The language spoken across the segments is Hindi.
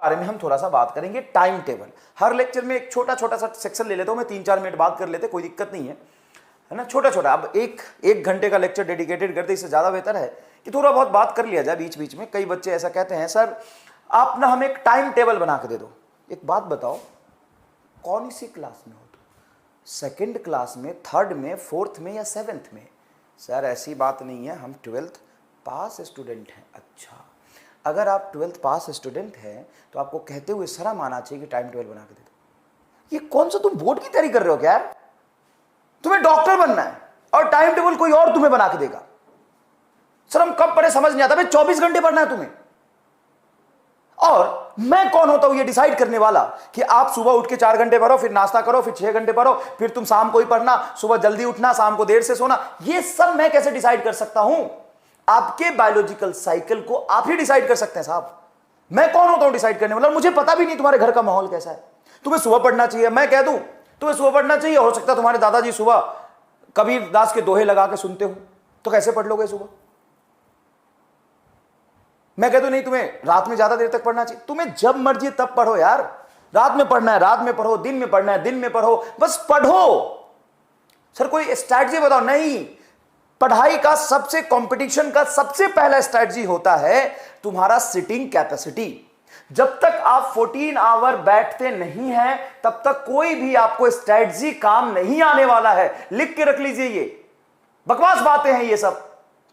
बारे में हम थोड़ा सा बात करेंगे, टाइम टेबल। हर लेक्चर में एक छोटा छोटा सा सेक्शन ले लेता हूं मैं, 3-4 मिनट बात कर लेते, कोई दिक्कत नहीं है ना, छोटा छोटा। अब एक घंटे का लेक्चर डेडिकेटेड करते, इससे ज्यादा बेहतर है कि थोड़ा बहुत बात कर लिया जाए बीच बीच में। कई बच्चे ऐसा कहते हैं, सर आप ना हमें एक टाइम टेबल बना के दे दो। एक बात बताओ, कौन सी क्लास में हो तुम? सेकेंड क्लास में, थर्ड में, फोर्थ में या सेवेंथ में? सर ऐसी बात नहीं है, हम 12th पास स्टूडेंट हैं। अच्छा, अगर आप 12th पास स्टूडेंट हैं तो आपको कहते हुए शर्म आना चाहिए कि टाइम टेबल बना के दे दो। ये कौन सा तुम बोर्ड की तैयारी कर रहे हो क्या यार? तुम्हें डॉक्टर बनना है और टाइम टेबल कोई और तुम्हें बना के देगा। सर हम कब पढ़े समझ नहीं आता भाई, 24 घंटे पढ़ना है तुम्हें। और मैं कौन होता हूं ये डिसाइड करने वाला कि आप सुबह उठ के 4 घंटे पढ़ो, फिर नाश्ता करो, फिर 6 घंटे पढ़ो, फिर तुम शाम को ही पढ़ना, सुबह जल्दी उठना, शाम को देर से सोना। ये सब मैं कैसे डिसाइड कर सकता हूं? आपके बायोलॉजिकल साइकिल को आप ही डिसाइड कर सकते हैं साहब। मैं कौन होता हूं डिसाइड करने वाला? मुझे पता भी नहीं तुम्हारे घर का माहौल कैसा है। तुम्हें सुबह पढ़ना चाहिए, मैं कह दूं तुम्हें सुबह पढ़ना चाहिए, हो सकता है तुम्हारे दादाजी सुबह कबीर दास के दोहे लगा के सुनते हो, तो कैसे पढ़ लोगे सुबह? मैं कह दूं नहीं तुम्हें रात में ज्यादा देर तक पढ़ना चाहिए, तुम्हें जब मर्जी तब पढ़ो यार। रात में पढ़ना है रात में पढ़ो, दिन में पढ़ना है दिन में पढ़ो, बस पढ़ो। सर कोई स्ट्रैटेजी बताओ। नहीं, पढ़ाई का सबसे कंपटीशन का सबसे पहला स्ट्रैटेजी होता है तुम्हारा सिटिंग कैपेसिटी। जब तक आप 14 आवर बैठते नहीं हैं तब तक कोई भी आपको स्ट्रैटेजी काम नहीं आने वाला है। लिख के रख लीजिए, ये बकवास बातें हैं ये सब।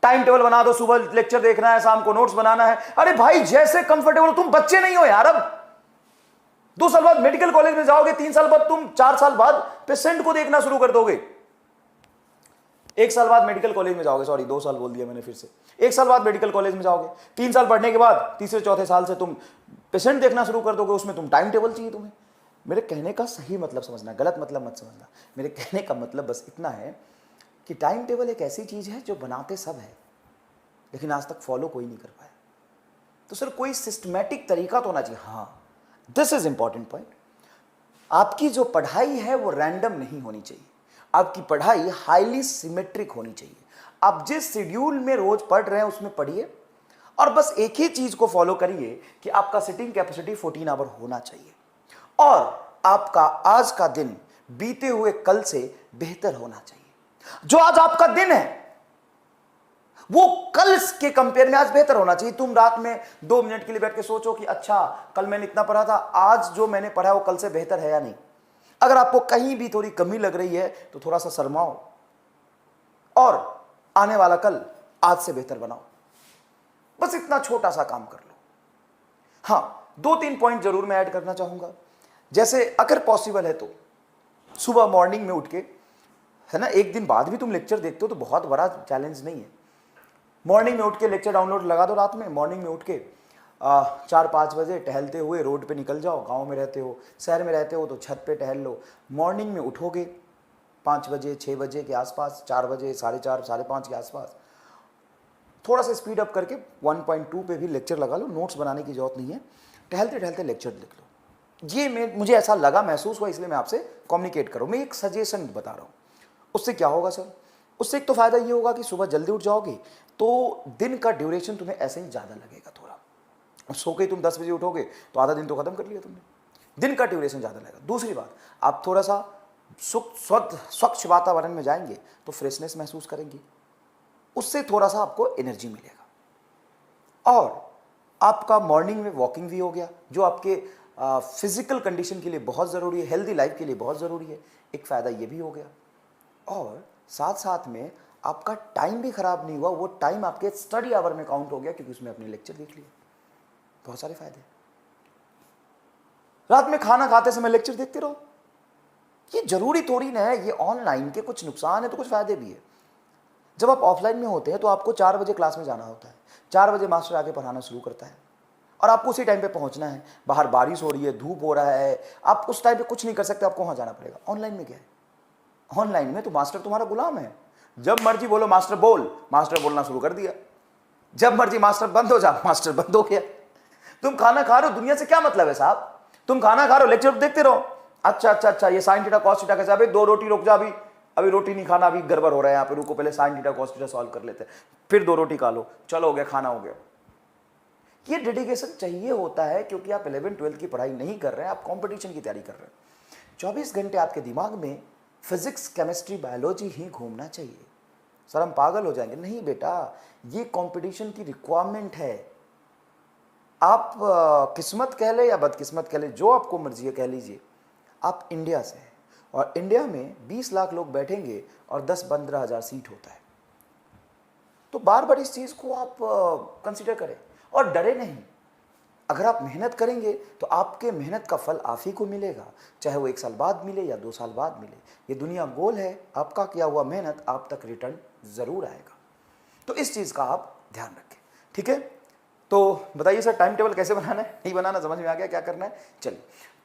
टाइम टेबल बना दो, सुबह लेक्चर देखना है, शाम को नोट्स बनाना है। अरे भाई जैसे कंफर्टेबल, तुम बच्चे नहीं हो यार। अब 2 साल बाद मेडिकल कॉलेज में जाओगे, 3 साल बाद तुम 4 साल बाद पेशेंट को देखना शुरू कर दोगे। 1 साल बाद मेडिकल कॉलेज में जाओगे, सॉरी 2 साल बोल दिया मैंने फिर से। 1 साल बाद मेडिकल कॉलेज में जाओगे, 3 साल पढ़ने के बाद तीसरे चौथे साल से तुम पेशेंट देखना शुरू कर दोगे। उसमें तुम टाइम टेबल चाहिए तुम्हें। मेरे कहने का सही मतलब समझना, गलत मतलब मत समझना। मेरे कहने का मतलब बस इतना है कि टाइम टेबल एक ऐसी चीज है जो बनाते सब है लेकिन आज तक फॉलो कोई नहीं कर पाया। तो सर कोई सिस्टमैटिक तरीका तो होना चाहिए। हाँ, दिस इज इंपॉर्टेंट पॉइंट। आपकी जो पढ़ाई है वो रैंडम नहीं होनी चाहिए, आपकी पढ़ाई हाईली सिमेट्रिक होनी चाहिए। आप जिस शेड्यूल में रोज पढ़ रहे हैं उसमें पढ़िए और बस एक ही चीज को फॉलो करिए कि आपका सिटिंग कैपेसिटी 14 आवर होना चाहिए और आपका आज का दिन बीते हुए कल से बेहतर होना चाहिए। जो आज आपका दिन है वो कल के कंपेयर में आज बेहतर होना चाहिए। तुम रात में 2 मिनट के लिए बैठ के सोचो कि अच्छा कल मैंने इतना पढ़ा था, आज जो मैंने पढ़ा है वो कल से बेहतर है या नहीं। अगर आपको कहीं भी थोड़ी कमी लग रही है तो थोड़ा सा शर्माओ और आने वाला कल आज से बेहतर बनाओ। बस इतना छोटा सा काम कर लो। हाँ, 2-3 पॉइंट जरूर मैं ऐड करना चाहूंगा। जैसे अगर पॉसिबल है तो सुबह मॉर्निंग में उठ के, है ना, एक दिन बाद भी तुम लेक्चर देखते हो तो बहुत बड़ा चैलेंज नहीं है। मॉर्निंग में उठ के लेक्चर डाउनलोड लगा दो रात में, मॉर्निंग में उठ के 4-5 बजे टहलते हुए रोड पे निकल जाओ। गांव में रहते हो, शहर में रहते हो तो छत पे टहल लो। मॉर्निंग में उठोगे 5 बजे 6 बजे के आसपास, 4 बजे 4:30 5:30 के आसपास, थोड़ा सा स्पीड अप करके 1.2 पे भी लेक्चर लगा लो। नोट्स बनाने की जरूरत नहीं है, टहलते टहलते लेक्चर लिख लो। ये मुझे ऐसा लगा, महसूस हुआ, इसलिए मैं आपसे कम्युनिकेट करूँ। मैं एक सजेशन बता रहा हूँ। उससे क्या होगा सर? उससे एक तो फायदा ये होगा कि सुबह जल्दी उठ जाओगे तो दिन का ड्यूरेशन तुम्हें ऐसे ही ज़्यादा लगेगा थोड़ा। अब सो के तुम 10 बजे उठोगे तो आधा दिन तो खत्म कर लिया तुमने, दिन का ड्यूरेशन ज़्यादा लगेगा। दूसरी बात, आप थोड़ा सा स्वच्छ वातावरण में जाएंगे तो फ्रेशनेस महसूस करेंगे, उससे थोड़ा सा आपको एनर्जी मिलेगा। और आपका मॉर्निंग में वॉकिंग भी हो गया जो आपके फिजिकल कंडीशन के लिए बहुत ज़रूरी है, हेल्दी लाइफ के लिए बहुत ज़रूरी है। एक फ़ायदा ये भी हो गया और साथ साथ में आपका टाइम भी खराब नहीं हुआ। वो टाइम आपके स्टडी आवर में काउंट हो गया क्योंकि उसमें अपने लेक्चर देख लिए। बहुत सारे फायदे। रात में खाना खाते समय लेक्चर देखते रहो। ये जरूरी थोड़ी ना है, ये ऑनलाइन के कुछ नुकसान है तो कुछ फायदे भी है। जब आप ऑफलाइन में होते हैं तो आपको 4 बजे क्लास में जाना होता है, 4 बजे मास्टर आके पढ़ाना शुरू करता है और आपको उसी टाइम पे पहुंचना है। बाहर बारिश हो रही है, धूप हो रहा है, आप उस टाइम पे कुछ नहीं कर सकते, आपको वहां जाना पड़ेगा। ऑनलाइन में क्या है? ऑनलाइन में तो मास्टर तुम्हारा गुलाम है। जब मर्जी बोलो मास्टर बोल, मास्टर बोलना शुरू कर दिया। जब मर्जी मास्टर बंद हो जा, मास्टर बंद हो गया। तुम खाना खा रहे हो, दुनिया से क्या मतलब है साहब? तुम खाना खा रहे हो, लेक्चर देखते रहो। अच्छा, ये साइन थीटा कॉस थीटा कैसे? अभी 2 रोटी रुक जा, अभी रोटी नहीं खाना, अभी गड़बड़ हो रहा है यहाँ पे, रुको पहले sine theta cos theta solve कर लेते हैं, फिर 2 रोटी खा लो, चलो हो गया, खाना हो गया। ये डेडिकेशन चाहिए होता है, क्योंकि आप 11th-12th की पढ़ाई नहीं कर रहे हैं, आप कंपटीशन की तैयारी कर रहे हैं। 24 घंटे आपके दिमाग में फिजिक्स, केमिस्ट्री, बायोलॉजी ही घूमना चाहिए। सर हम पागल हो जाएंगे। नहीं बेटा, ये कंपटीशन की रिक्वायरमेंट है। आप किस्मत कह ले या बदकिस्मत कह ले, जो आपको मर्जी है कह लीजिए, आप इंडिया से हैं और इंडिया में 20 लाख लोग बैठेंगे और 10-15 हज़ार सीट होता है। तो बार बार इस चीज़ को आप कंसिडर करें और डरे नहीं। अगर आप मेहनत करेंगे तो आपके मेहनत का फल आप ही को मिलेगा, चाहे वो 1 साल बाद मिले या 2 साल बाद मिले। ये दुनिया गोल है, आपका किया हुआ मेहनत आप तक रिटर्न ज़रूर आएगा। तो इस चीज़ का आप ध्यान रखें, ठीक है। तो बताइए सर, टाइम टेबल कैसे बनाना है, नहीं बनाना, समझ में आ गया क्या करना है? चलिए। तो